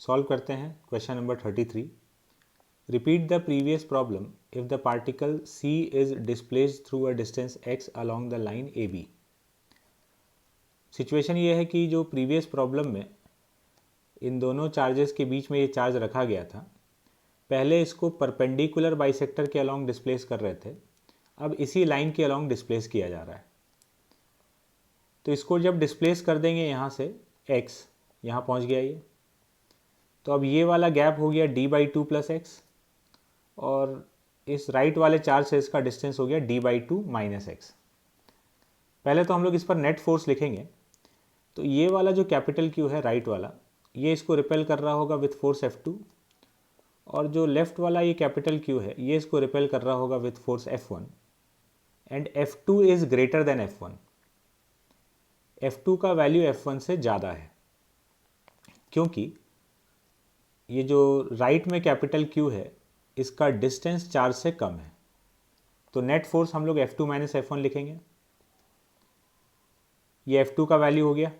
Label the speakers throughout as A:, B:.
A: Solve करते हैं question number 33। Repeat the previous problem if the particle C is displaced through a distance x along the line AB। Situation ये है कि जो previous problem में इन दोनों चार्जेस के बीच में ये चार्ज रखा गया था, पहले इसको परपेंडिकुलर बाइसेक्टर के अलोंग डिस्प्लेस कर रहे थे, अब इसी लाइन के अलोंग डिस्प्लेस किया जा रहा है। तो इसको जब डिस्प्लेस कर देंगे यहाँ से x, यहाँ पहुँच गया ये, तो अब ये वाला गैप हो गया d/2 + x और इस राइट वाले चार्ज से इसका डिस्टेंस हो गया d/2 - x। पहले तो हम लोग इस पर नेट फोर्स लिखेंगे। तो ये वाला जो कैपिटल Q है राइट वाला, ये इसको रिपेल कर रहा होगा विथ फोर्स F2, और जो लेफ्ट वाला ये कैपिटल Q है ये इसको रिपेल कर रहा होगा with force F1 and F2 is greater than F1। F2 का वैल्यू F1 से ज़्यादा है क्योंकि ये जो राइट में कैपिटल Q है इसका डिस्टेंस चार्ज से कम है। तो नेट फोर्स हम लोग F2 - F1 लिखेंगे। ये F2 का वैल्यू हो गया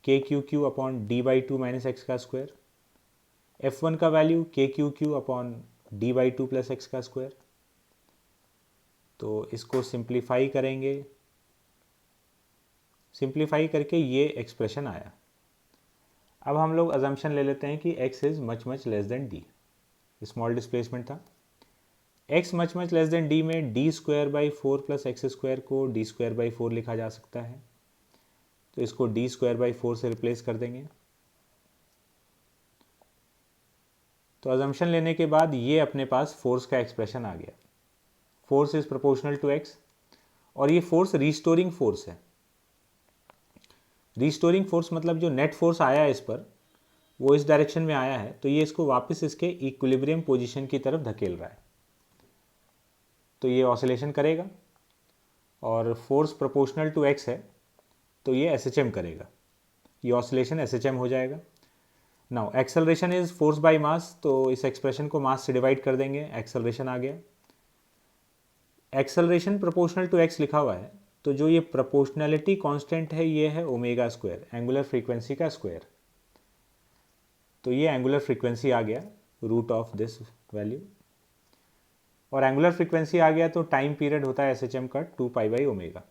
A: KQQ अपॉन d/2 - x का स्क्वायर। F1 का value KQQ upon d/2 + x का स्क्वायर। तो इसको सिंप्लीफाई करेंगे, सिंप्लीफाई करके ये एक्सप्रेशन आया। अब हम लोग अजम्पशन ले लेते हैं कि x is much less than d। Small displacement था, x much less than d में d²/4 + x² को d²/4 लिखा जा सकता है। तो इसको d²/4 से रिप्लेस कर देंगे। तो अजम्पशन लेने के बाद ये अपने पास फोर्स का एक्सप्रेशन आ गया। Force is proportional to x, और ये फोर्स रिस्टोरिंग फोर्स है। रिस्टोरिंग फोर्स मतलब जो नेट फोर्स आया है इस पर वो इस डायरेक्शन में आया है, तो ये इसको वापस इसके इक्विलिब्रियम पोजीशन की तरफ धकेल रहा है। तो ये ऑसिलेशन करेगा, और फोर्स प्रोपोर्शनल टू x है तो ये SHM करेगा, ये ऑसिलेशन SHM हो जाएगा। Now acceleration is force by mass, तो इस एक्सप्रेशन को मास से डिवाइड कर देंगे, एक्सेलरेशन आ गया। एक्सेलरेशन प्रोपोर्शनल टू x लिखा हुआ है, तो जो ये प्रोपोर्शनैलिटी कांस्टेंट है ये है ω², एंगुलर फ्रीक्वेंसी का स्क्वायर। तो ये एंगुलर फ्रीक्वेंसी आ गया रूट ऑफ दिस वैल्यू, और एंगुलर फ्रीक्वेंसी आ गया तो टाइम पीरियड होता है SHM का 2π/ω।